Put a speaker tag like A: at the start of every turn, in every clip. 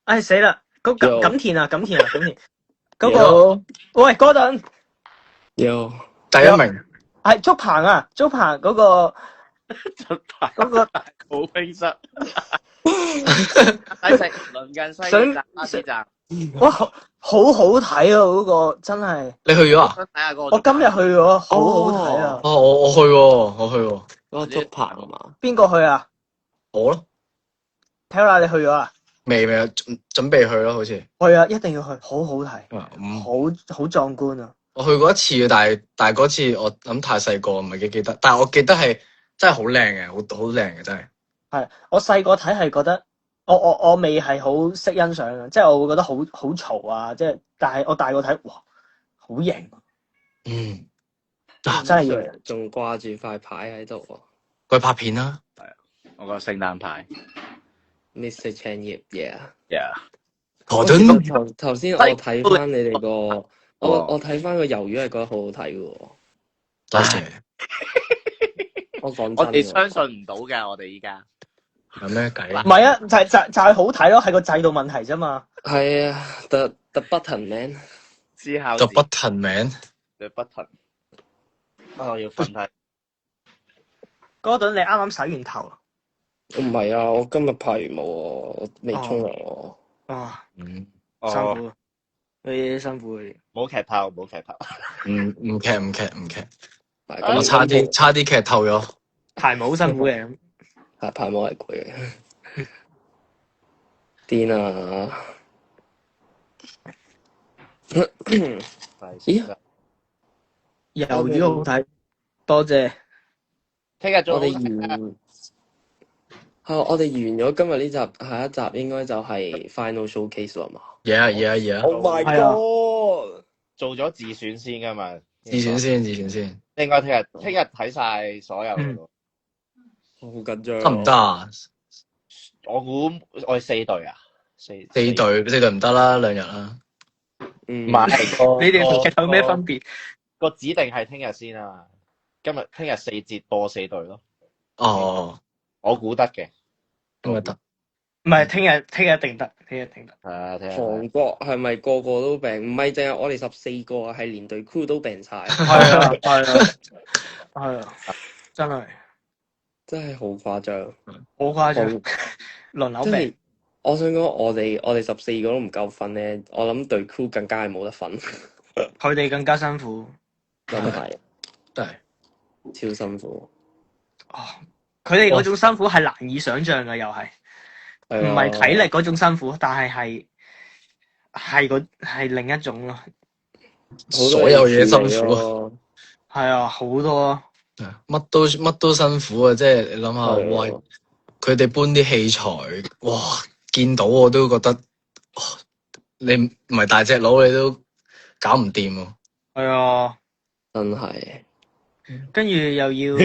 A: 唉死啦！嗰
B: 有
A: 錦田嗰個喂Gordon
B: 有
C: 第一名
A: 係竹棚啊，竹棚嗰個
D: 好冰室，鄰近西鐵站、巴士站。
A: 哇，好睇啊！嗰個真係，
C: 你去咗啊？
D: 想睇下嗰個。
A: 我今日去咗，好睇啊！
C: 哦，我去喎。
B: 嗰個竹棚啊嘛？
A: 邊個去啊？
C: 我咯，
A: Tara 你去咗啊？
C: 未準備去咯，好似。
A: 去啊，一定要去，好好睇，好壯觀啊！
C: 我去過一次嘅，但係嗰次我諗太細個，唔係幾記得。但係我記得係真係好靚嘅，好靚嘅真係。
A: 係我細個睇係覺得，我未係好識欣賞嘅，即係我會覺得好嘈啊！即係，但係我大個睇，哇，好型！真係型，
B: 仲掛住塊牌喺度喎。
C: 佢拍片啦。
D: 係啊，我個聖誕牌。
B: Mr. Chan yeah。
C: 何頓
B: 頭先我睇翻你哋個，我睇翻個魷魚係覺得好好睇嘅喎。
C: 多謝。
B: 我講真，
D: 我哋相信唔到㗎，我哋依家。
C: 有咩計？
A: 唔係啊，就係好睇咯，係個制度問題啫嘛。
B: 係啊，the button man
D: 之後。
C: The button man。The
D: button。我要瞓睇。
A: Gordon你啱啱洗完頭。
B: 唔係啊，我今日拍完冇喎，我未沖涼喎。
A: 辛苦，你辛苦你。
D: 冇劇透。
C: 唔劇。我差啲劇透咗。
A: 排舞辛苦嘅。
B: 係排舞係攰嘅。癲啊！咦？
A: 魷魚好睇，多謝。
D: 聽日
B: 我哋完咗今日呢集，下一集應該就係 final showcase 啦嘛。
C: Yeah。
B: Oh my god！
D: 做咗自選先㗎嘛？
C: 自選先。
D: 應該聽日睇晒所有嘅咯。
B: 好緊張。
C: 得唔得啊？
D: 我估我哋4隊啊，四
C: 隊唔得啦，2日啦。
D: 唔係，
A: 你哋同劇透有咩分別？
D: 個指定係聽日先啊嘛。聽日4節播4隊咯。
C: 哦，
D: 我估得嘅。
C: 應該得。
A: 唔係，聽日一定得，聽日一定得。
D: 係啊，聽日。
B: 韓國係咪個個都病？唔係淨係我哋14個啊，係連隊 crew 都病晒。
A: 係啊，真係
B: 好誇張，
A: 好誇張，輪流病。
B: 我想講我哋14個都唔夠瞓咧，我諗隊 crew 更加係冇得瞓。
A: 佢哋更加辛苦。
B: 真係，
C: 真係
B: 超辛苦。
A: 佢哋嗰種辛苦係難以想像嘅，又係唔係體力嗰種辛苦，但係另一種咯。
C: 所有嘢辛苦啊！
A: 係啊，好多。
C: 乜都辛苦啊！即係你諗下，喂，佢哋搬啲器材，哇，見到我都覺得，你唔係大隻佬，你都搞唔掂喎。
A: 係啊，
B: 真係。
A: 跟住又要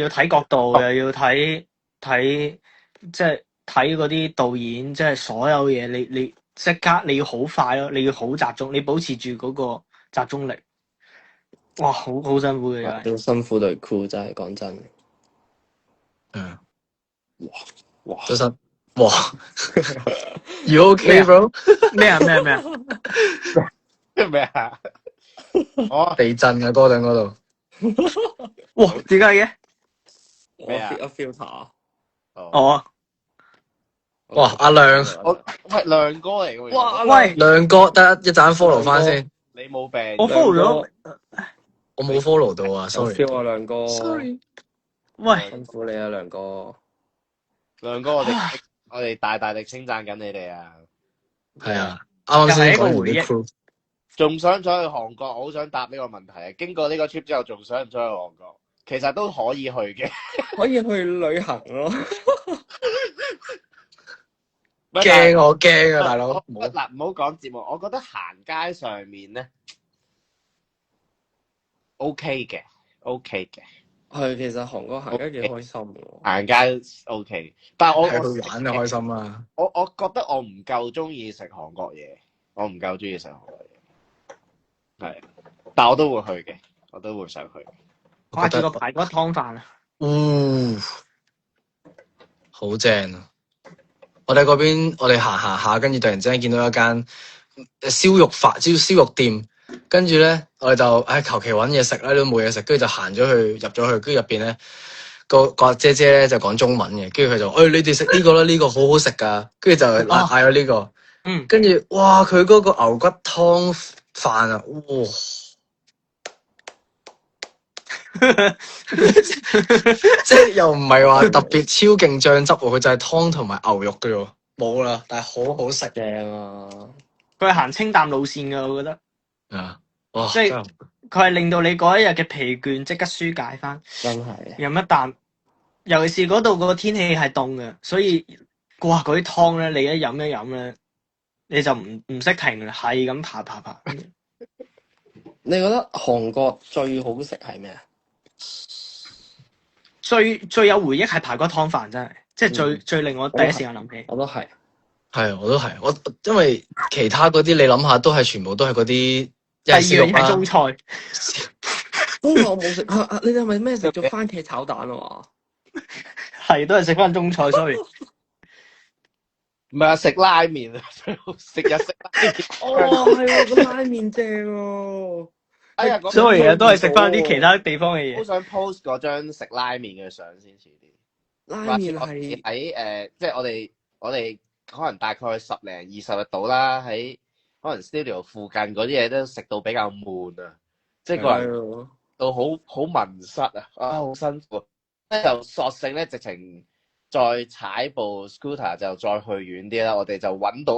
A: 睇角度，又要睇即係睇嗰啲導演，即係所有嘢，你即刻你要好快咯，你要好集中，你保持住嗰個集中力。哇，好辛苦嘅，
B: 好辛苦隊 crew 真係講真。
C: 哇！You OK bro？
A: 咩啊？
D: 咩啊？
C: 地震啊！哥頓嗰度。
A: 哇！點解嘅？
D: 咩啊？
B: 我 filter。
C: 哇！阿亮。
D: 係亮哥嚟嘅。
A: 哇！喂，
C: 亮哥，得一陣 follow 翻先。
D: 你冇病。
A: 我 follow 咗。
C: 我冇 follow 到啊 ，sorry。feel
B: 啊，亮哥。
A: sorry。喂，
B: 辛苦你啊，亮哥。
D: 亮哥，我哋大力稱讚緊你哋啊。
C: 係啊，啱啱先講完啲 crew。
D: 仲想唔想去韓國？我好想答呢個問題啊！經過呢個 trip 之後，仲想唔想去韓國？其實都可以去嘅。
B: 可以去旅行咯。
C: 驚我驚啊，大佬！
D: 嗱，唔好講節目，我覺得行街上面咧。OK 嘅。
B: 係，其實韓國行街幾開心喎。
D: 行街 OK， 但係我
C: 去玩就開心啦。
D: 我覺得我唔夠中意食韓國嘢，係，但我都會去嘅，我都會想去。
A: 掛住個排骨湯飯啊！
C: 好正啊！我哋嗰邊，我哋行下，跟住突然之間見到一間燒肉店，跟住咧我哋就求其揾嘢食啦，都冇嘢食，跟住就行咗去入咗去，跟住入邊咧個姐姐咧就講中文嘅，跟住佢就你哋食呢個啦，呢個好好食噶，跟住就嗌咗呢個，跟住哇佢嗰個牛骨湯飯啊，哇！即係又唔係話特別超勁醬汁喎，佢就係湯同埋牛肉嘅喎，冇啦，但係好好食
B: 正啊！
A: 佢係行清淡路線㗎，我覺得。
C: 啊！哇！
A: 即係佢係令到你嗰一日嘅疲倦即刻舒解翻。
B: 真係。
A: 飲一啖，尤其是嗰度個天氣係凍嘅，所以哇嗰啲湯咧，你一飲咧，你就唔識停啦，係咁爬。
B: 你覺得韓國最好食係咩啊？
A: 最有回憶係排骨湯飯，真係，即係最令我第一時間諗起。
B: 我都係。
C: 係，我都係，因為其他嗰啲你諗下，都係全部都係嗰啲一
A: 第二
C: 係燒肉啦
A: 樣嘢係中菜，
B: 中菜我冇食你哋係咪咩食咗番茄炒蛋啊嘛？
A: 係都係食翻中菜，sorry。
D: 唔係啊，食拉麵啊，食日式拉麵。
B: 哦，係喎，個拉麵正喎。
D: 哎呀
A: ，sorry 啊，都係食翻啲其他地方嘅嘢。
D: 好想 post 嗰張食拉麵嘅相先遲啲。
B: 拉麵係
D: 喺即係我哋可能大概10零20日到啦，喺可能 studio 附近嗰啲嘢都食到比較悶啊，即係個人到好迷失啊，好辛苦。咧就索性咧直情再踩部 scooter 就再去遠啲啦，我哋就揾到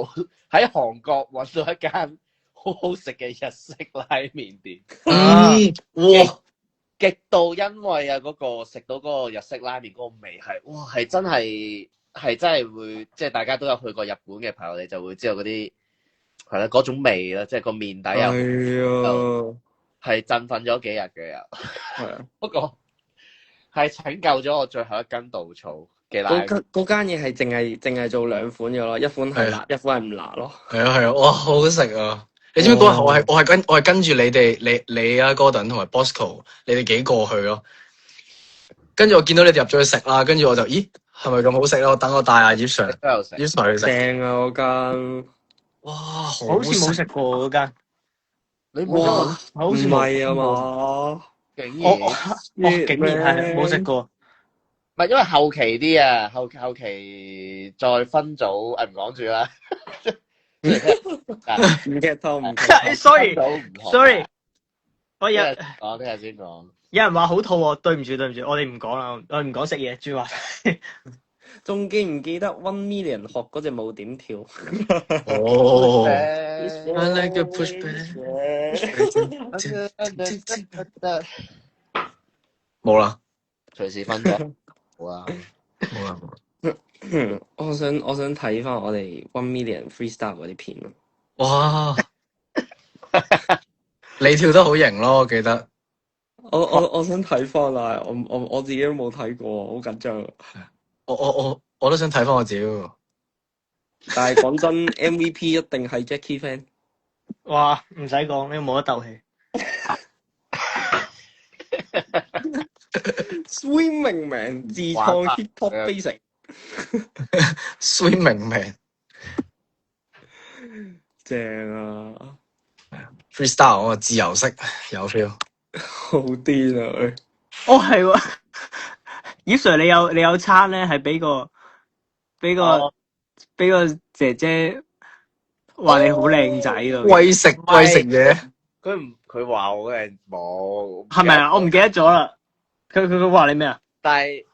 D: 喺韓國揾到一間好好食嘅日式拉麵店。
C: 哇！
D: 極度因為啊嗰個食到嗰個日式拉麵嗰個味係真係會即係大家都有去過日本嘅朋友，你就會知道嗰啲係啦嗰種味啦，即係個麵底又係振奮咗幾日嘅又係啊，不過係拯救咗我最後一根稻草嘅拉麵。
B: 嗰間嘢係淨係做2款嘅咯，一款係辣，一款係唔辣咯。
C: 係啊，哇，好好食啊！你知唔知嗰日我係跟住你哋你啊 Gordon 同埋 Bosco 你哋幾個去咯，跟住我見到你哋入咗去食啦，跟住我就咦係咪咁好食咧？我等我帶阿葉 Sir 去食。
B: 正啊嗰間，
C: 哇，
A: 好似冇食過嗰間。
D: 你冇食過？
A: 好似
B: 唔係啊
A: 嘛？
B: 嘛？
D: 竟
A: 竟然係冇食過。
D: 唔係因為後期啲啊，後期再分組，唔講住啦。
B: 唔劇透唔劇透。
A: sorry，我有
D: 講聽日先講。
A: 有人話好肚餓，對唔住，我哋唔講啦，我哋唔講食嘢，轉話題。
B: 仲記唔記得 One Million 學嗰隻舞點跳？
C: 哦
D: I
C: like a push back。冇啦，
D: 隨時分咗。好啊，
C: 冇啦。
B: 我想睇翻我哋 One Million Freestyle 嗰啲片咯。
C: 哇！你跳得好型咯，我記得。
B: 我想睇翻啦，我自己都冇睇過，好緊張。
C: 我都想睇翻我自己嗰個。
B: 但係講真，MVP 一定係 Jackie Fan。
A: 哇！唔使講，呢個冇得鬥氣。
B: Swimming Man 自創 Hip Hop Basic。Swimming
C: Man。
B: 正啊
C: ！Freestyle 我自由式有 feel。
B: 好癲啊佢。
A: 哦係喎，葉 Sir 你有餐咧係俾個姐姐話你好靚仔㗎。
C: 喂食嘢。
D: 佢話我嘅冇。
A: 係咪啊？我唔記得咗啦。佢話你咩啊？
D: 但係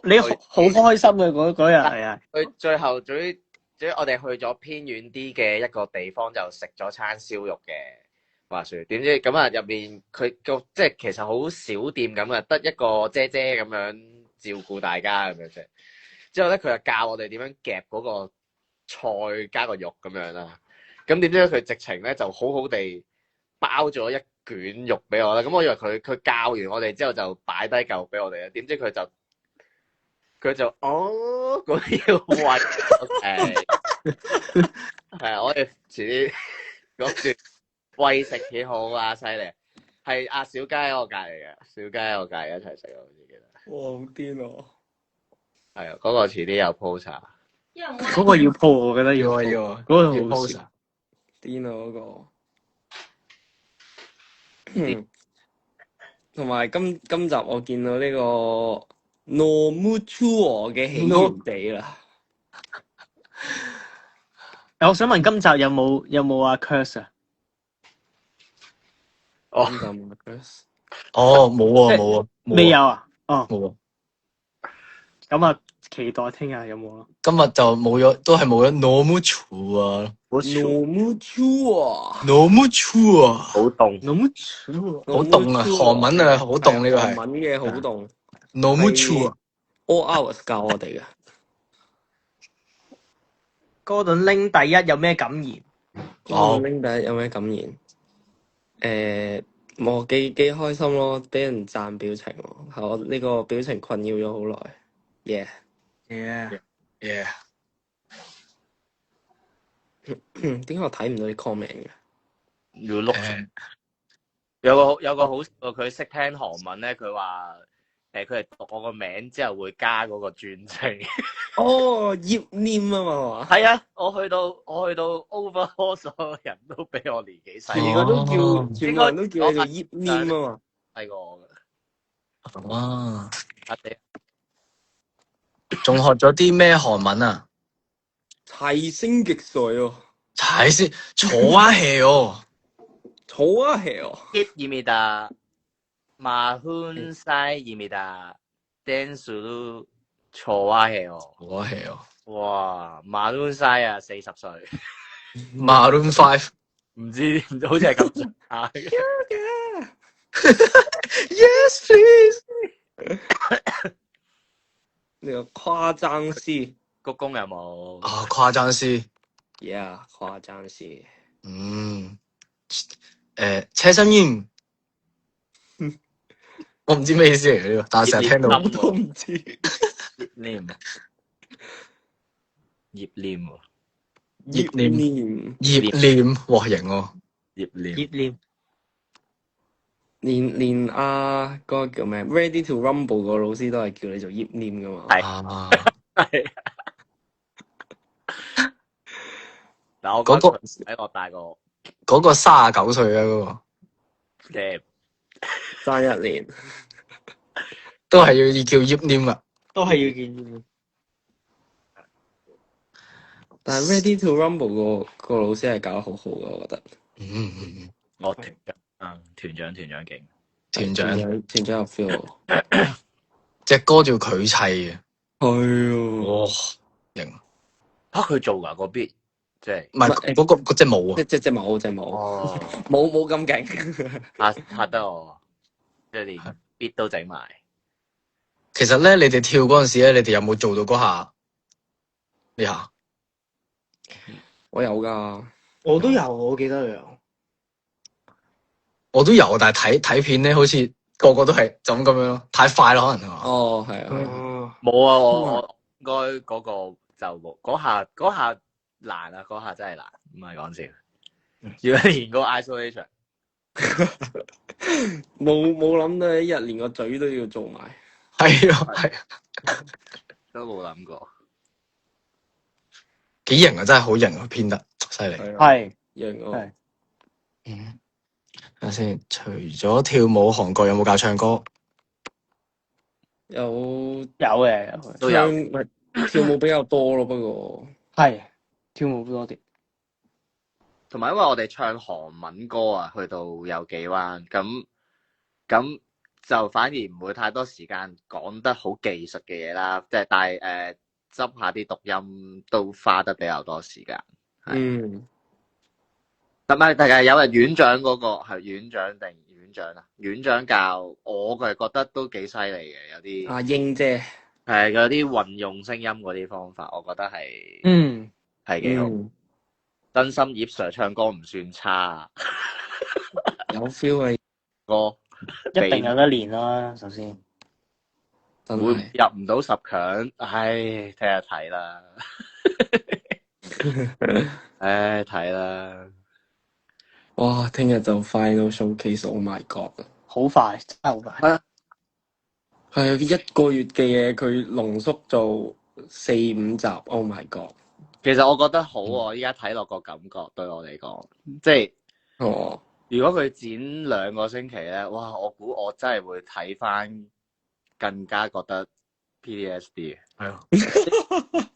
A: 你好開心嘅嗰日係啊。
D: 佢最後總之我哋去咗偏遠啲嘅一個地方，就食咗餐燒肉嘅。話説點知咁啊？入面佢個即係其實好小店咁啊，得一個姐姐咁樣照顧大家咁樣啫。之後咧，佢就教我哋點樣夾嗰個菜加個肉咁樣啦。咁點知佢直情咧就好好地包咗一卷肉俾我啦。咁我以為佢教完我哋之後就擺低嚿俾我哋啦。點知佢就嗰啲要餵係啊！我哋遲啲講住。喂食幾好啊，犀利！係阿小佳喺我隔離嘅，小佳喺我隔離一齊食，我好似記得。
B: 哇，好癲啊！
D: 係啊，嗰個遲啲有 post 啊。
A: 嗰個要 po，我覺得要
C: 要啊
A: po
C: 要啊，
A: 嗰個
C: 要
A: 好
C: post
A: 笑。
C: 啊。
B: 癲啊嗰個。同埋今集我見到呢個 Nomutuo 嘅起源地啦。
A: 我想問今集有冇阿 Curse 啊？
D: 哦
B: 今集冇 Chris
C: 哦，冇啊
A: 即係
C: 冇啊，
A: 未有啊？哦，
C: 冇啊。
A: 咁啊，期待聽日有冇咯？
C: 今日就冇咗，都係冇咗 Nomutu 啊
B: ，Nomutuo。
C: ，Nomutu 啊，
D: 好凍，
A: 咁
C: 好凍啊！韓文啊，好凍呢個係
B: 韓文嘅好凍。
C: Nomutu 啊。
B: All Hours 教我哋嘅。
A: 哥頓拎第一有咩感言？
C: 哦
B: 拎第一有咩感言？我幾開心咯，俾人讚表情喎，係我呢個表情困擾咗好耐。耶！
A: Yeah，
C: ，yeah，
B: 點解我睇唔到啲 comment 嘅？
D: 要碌
C: 誒
D: 有個好笑，佢識聽韓文咧，佢話佢係讀我個名之後會加嗰個專稱。
B: 哦，葉念啊嘛，
D: 係啊，我去到 overall 所有人都比我年紀細，
B: 全部都叫，
C: 哦
B: 全部人都叫你做葉念啊嘛。
D: 細過我㗎。
C: 啊，
D: 啊你
C: 仲學咗啲咩韓文啊？
B: 提升極水哦，
C: 睇先，坐啊 hea 哦，
B: 草啊係哦，
D: 입니다. 마흔살입니다. 댄스도 좋아해요.
C: 坐啊 hea 哦
D: 와, 40살啊，40歲，
C: ，Maroon Five，
D: 唔知好似係咁上下嘅。
C: Yes please，
B: 呢個誇張師
D: 鞠躬有冇？
C: 啊誇張師，
B: ，yeah， 誇張師，
C: 車身煙，我唔知咩意思嚟嘅呢個，但係成日聽到
D: 葉
B: 我都唔知。
D: 念葉念喎，
C: 葉念
B: 念
C: 葉念，哇型喎，
D: 葉念
A: 熱念
B: 連嗰個叫咩 Ready to Rumble 個老師都係叫你做葉念噶嘛。
D: 係
C: 啊，
D: 係。嗱，我
C: 嗰個
D: 喺我大個
C: 嗰個39歲啊嗰個，
D: 嘅
B: 爭一年，
C: 都係要叫葉念噶，
A: 都係要見。
B: 但係 Ready to Rumble 個老師係搞得好好嘅，我覺得。
D: 我團長勁，
C: 團長
B: 團長有 feel。
C: 隻歌叫佢砌嘅，
B: 係啊，
C: 哇型，
D: 佢做㗎嗰 beat，即係
C: 唔係嗰隻舞啊，
B: 隻冇隻冇
D: 哦，
B: 冇咁勁。
D: 嚇得我，即係連 beat 都整埋。
C: 其實咧，你哋跳嗰陣時咧，你哋有冇做到嗰下呢下？
B: 我有㗎，
A: 我都有，我記得有。
C: 我都有，但係睇片咧，好似個個都係就咁樣咯，太快啦，可能係嘛？
B: 哦係啊，
A: 哦，
D: 冇啊，我應該嗰個就冇，嗰下難啊，嗰下真係難，唔係講笑。要練個 isolation，
B: 冇諗到一日連個嘴都要做埋。
C: 係啊，係啊，
D: 都冇諗過。
C: 幾型啊，真係好型啊，編得犀利。
B: 係啊，
A: 係
B: 型啊
A: 係。
C: 睇下先，除咗跳舞，韓國有冇教唱歌？
B: 有
A: 有嘅，有嘅
D: 都有
B: 咪跳舞比較多咯，不過
A: 係跳舞多啲。
D: 同埋因為我哋唱韓文歌啊，去到有幾彎，咁就反而唔會太多時間講得好技術嘅嘢啦。即係但係執下啲讀音都花得比較多時間。但係有人院長嗰個係院長定院長啊？院長教我佢係覺得都幾犀利嘅，有啲
B: 阿英姐
D: 係有啲運用聲音嗰啲方法，我覺得係係幾好。真心葉 Sir 唱歌唔算差，
B: 有 feel 啊，
D: 歌
A: 一定有得練啦。首先，
B: 真
D: 會
B: 係
D: 入唔到10強，唉，睇下睇啦，唉，睇啦。
B: 哇！聽日就 final showcase，Oh my god！
A: 好快，真係好快。
B: 係啊，一個月嘅嘢佢濃縮做4-5集，Oh my god！
D: 其實我覺得好喎，依家睇落個感覺對我嚟講，即係
B: 哦，
D: 如果佢剪2個星期咧，哇！我估我真係會睇翻，更加覺得 PTSD 嘅。
C: 係啊，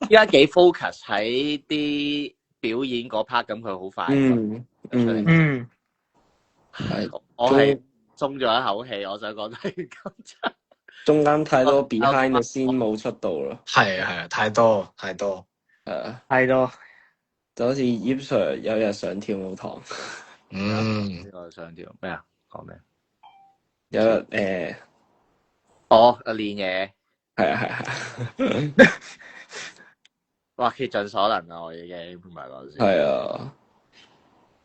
D: 依家幾 focus 喺啲表演嗰 part，咁佢好快
B: 嗯嗯，
A: 嗯，
B: 係
D: 我係鬆咗一口氣，我想講係咁真。
B: 中間太多 behind the scene 冇出到啦，
C: 係啊，太多。
A: 係咯，
B: 就好似葉 Sir 有日上跳舞堂，
C: 嗯
D: 呢，個想條咩啊？講咩？
B: 有日
D: 練嘢，
B: 係啊，
D: 哇！竭盡所能啊！我已經唔係講笑，
B: 係啊，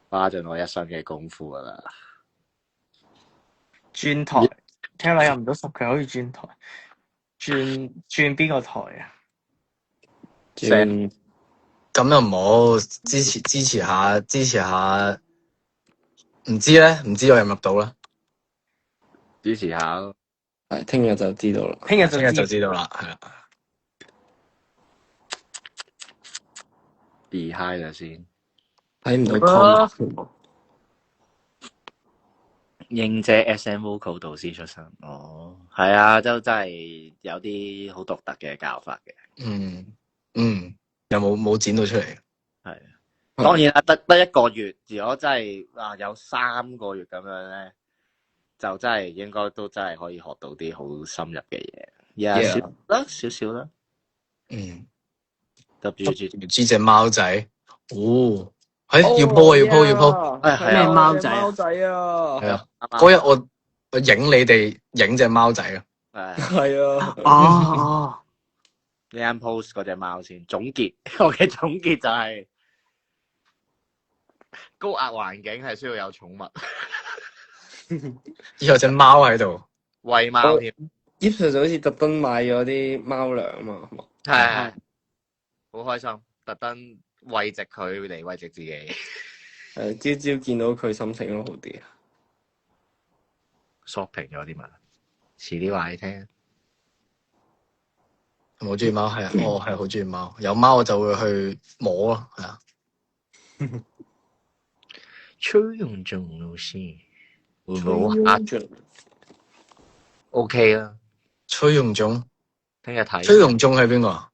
D: 花盡我一生嘅功夫噶啦。
A: 轉台，聽講有唔到10強可以轉台，轉邊個台啊？
B: 轉
C: 咁又唔好支持下，唔知我入唔入到啦，
D: 支持下咯。
B: 係聽日就知道啦。
A: 聽日
C: 聽日就
A: 就知。
C: 知道啦，係啦。
D: behind 咗先。
B: 睇唔到
A: 啊
B: comment
D: 英姐 SM Vocal 導師出身，係啊，都真係有啲好獨特嘅教法嘅。
C: 又冇剪到出嚟，
D: 係，當然啦，得1個月，如果真係有3個月咁樣咧，就真係應該都真係可以學到啲好深入嘅嘢。少少啦。
C: WG 隻貓仔，要鋪，
D: 係
A: 咩貓仔啊
B: 貓仔啊，
C: 係啊，嗰日我影你哋影隻貓仔啊，
B: 係啊，
A: 哦，
D: 呢間 post 嗰隻貓先總結，我嘅總結就係高壓環境係需要有寵物，
C: 有隻貓喺度，
D: 餵貓添，
B: 葉 Sir 就好似特登買咗啲貓糧啊嘛，
D: 係好開心，特登慰藉佢嚟慰藉自己。
B: 朝朝見到佢心情都好啲。
D: shopping 咗啲嘛，遲啲話你聽。
C: 我好中意貓，係啊，我係好中意貓，有貓我就會去摸咯，係啊。
D: 崔永仲老師會唔會好 OK 啦？
C: 崔容仲
D: 聽日睇。
C: 係邊個啊？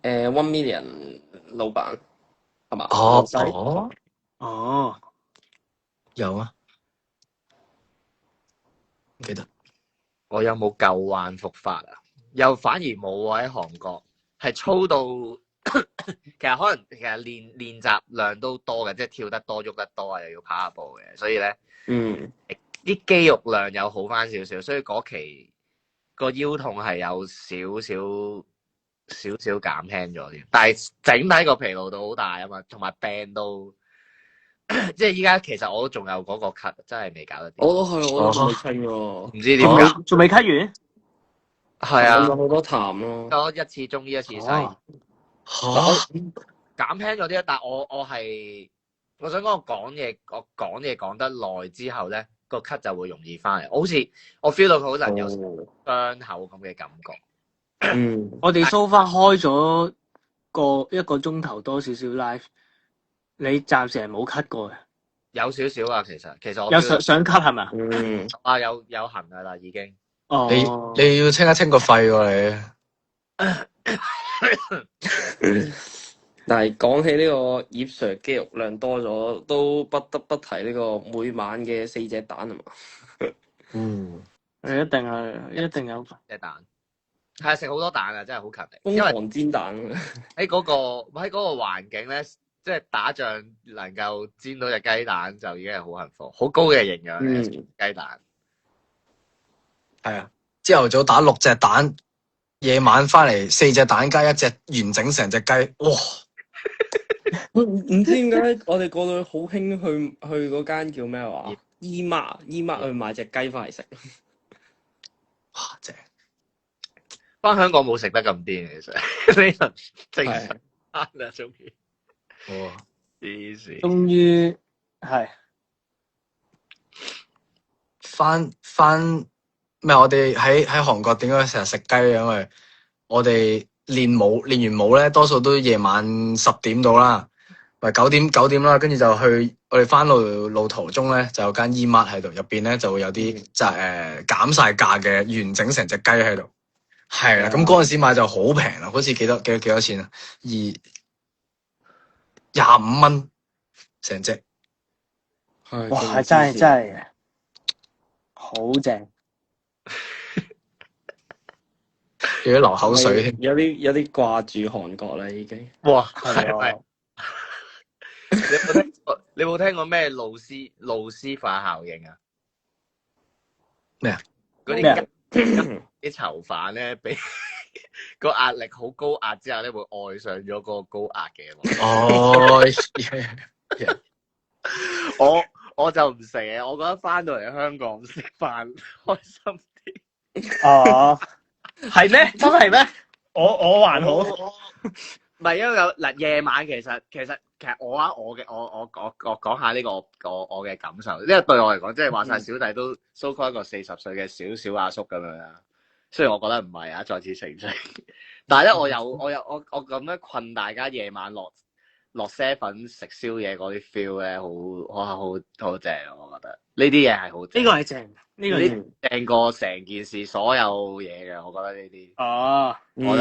B: 1 million 老闆係嘛？
A: 哦，
C: 有啊，唔記得。
D: 我有冇舊患復發啊？又反而冇喎，喺韓國係操到，其實練習量都多嘅，即係跳得多、喐得多啊，又要跑下步嘅，所以咧，啲肌肉量有好翻少少，所以嗰期個腰痛係有少少減輕咗啲，但係整體個疲勞度好大啊嘛，同埋病到。即係依家其實我都仲有嗰個咳，真係未搞得掂。
B: 我都仲未清喎，
D: 唔知點解。
A: 仲未咳完？
D: 係啊，
B: 有好多痰咯。
D: 多一次中醫一次西，減輕咗啲，但係我想講我講嘢講得耐之後咧，個咳就會容易翻嚟。好似我 feel 到佢可能有傷口咁嘅感覺。
A: 我哋 so far 開咗1個鐘頭多少少 live。你暫時係冇咳過嘅？
D: 有少少啊，其實我
A: 有想咳係咪？
D: 有痕噶啦，已經。
A: 哦，
C: 你要清一清個肺喎你。
B: 但係講起呢個葉 Sir 肌肉量多咗，都不得不提呢個每晚嘅4隻蛋係嘛？
A: 一定有
D: 隻蛋，係食好多蛋啊，真係好勤力。因為
B: 瘋狂煎蛋
D: 喺嗰個環境咧。即係打仗能夠煎到隻雞蛋就已經係好幸福，好高嘅營養嘅雞蛋。
C: 係啊，朝頭早打6隻蛋，夜晚翻嚟4隻蛋加1隻完整成隻雞，哇！
B: 唔知點解我哋過到去好興去嗰間叫咩話？姨媽去買隻雞翻嚟食。
C: 哇！正。
D: 翻香港冇食得咁癲，其實呢輪正常啦，終於。
C: 哇！
A: 終於係
C: 翻咩？我哋喺韓國點解成日食雞嘅？因為我哋練完舞咧，多數都夜晚10點到啦，咪9點啦，跟住就去我哋翻路途中咧，就有間 E-Mart 喺度，入邊咧就會有啲就減晒價嘅完整成隻雞喺度，係啦。咁嗰陣時買就好平啦，好似幾多錢啊？25蚊成隻。
A: 哇！真係好正，
C: 要流口水添。
B: 有啲掛住韓國啦，已經。
A: 哇！
D: 係咪？你有冇聽過咩露絲化效應啊？
C: 咩啊？
D: 嗰
A: 咩
D: 啲囚犯咧，俾個壓力好高壓之下咧，會愛上咗嗰個高壓嘅人。
C: 哦，
D: 我就唔食嘅，我覺得翻到嚟香港食飯開心啲。
A: 哦，係咩？真係咩？我還好，
D: 唔係因為有嗱夜晚其實我講下呢個我嘅感受，因為對我嚟講，即係話晒小弟都 so call 一個40歲嘅小阿叔咁樣啦。雖然我覺得唔係啊，再次澄清。但係咧，我咁樣困大家夜晚落 7食宵夜嗰啲 feel 咧，好正，我覺得呢啲嘢係好正。
A: 呢個係正，呢個係
D: 正過成件事所有嘢嘅，我覺得呢啲。
A: 哦，
D: 我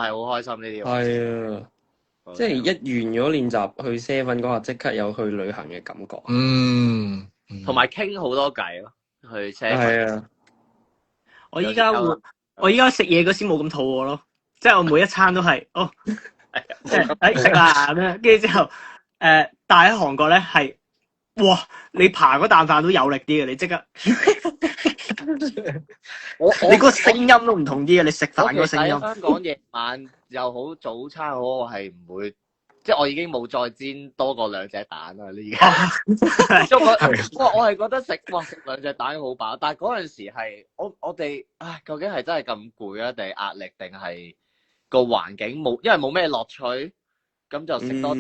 D: 係好開心呢啲。
B: 係啊，即係一完咗練習去7嗰下，即刻有去旅行嘅感覺。
D: 同埋傾好多偈咯，去7。
B: 係啊，
A: 我依家食嘢嗰時冇咁肚餓咯，即係我每一餐都係即係食啦咁樣，跟住之後但喺韓國咧係，哇！你扒嗰啖飯都有力啲嘅，你即刻，你嗰個聲音都唔同啲嘅，你食飯嗰個聲音。
D: 喺香港夜晚又好，早餐好，我係唔會，即係我已經冇再煎多過2隻蛋啦。呢家，我係覺得食2隻蛋好飽，但係嗰陣時係我哋究竟係真係咁攰啊，定係壓力，定係個環境冇，因為冇咩樂趣，咁就食多。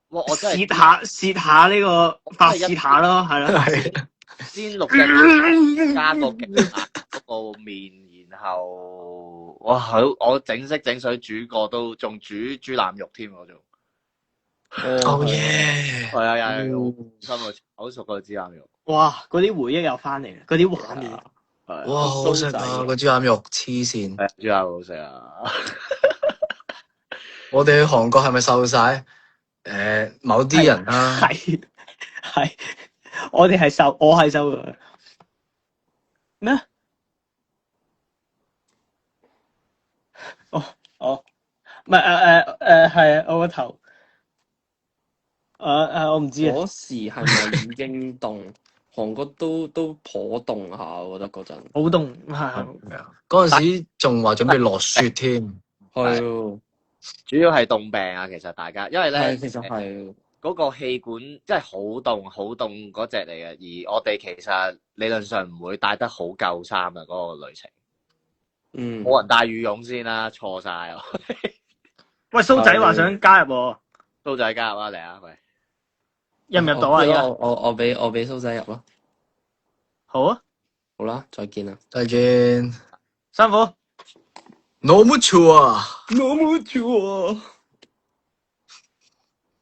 D: 哇！我真係
A: 試下呢個發試下咯，係咯。
D: 先6隻加個勁嗰個麵，然後哇！我整色整水煮過都仲煮豬腩肉添，我仲。
C: 哦耶！
D: 係啊，心啊，好熟個豬腩肉。
A: 哇！嗰啲回憶又翻嚟啦，嗰啲畫面。
C: 哇！好食啊！個豬腩肉黐線。
D: 係豬腩好食啊！
C: 我哋去韓國係咪瘦晒？某啲人啦，
A: 係，我哋係瘦，我係瘦嘅。咩？唔係係我個頭。我唔知啊。
B: 嗰時係咪已經凍？韓國都頗凍下，我覺得嗰陣。
A: 好凍係。
C: 嗰陣時仲話準備落雪添。
B: 係。
D: 主要係凍病啊，其實大家，因為咧，
B: 其實係
D: 嗰個氣管真係好凍嗰隻嚟嘅，而我哋其實理論上唔會帶得好夠衫啊，嗰個旅程。冇人帶羽絨先啦，錯晒。
A: 喂，蘇仔話想加入喎。
D: 蘇仔加入啊，嚟啊，喂！
A: 入唔入到啊？而家
B: 我俾蘇仔入咯。
A: 好啊。
B: 好啦，再見啦。
C: 再見。
A: 辛苦。
C: 너무 좋아.
B: 너무 좋아.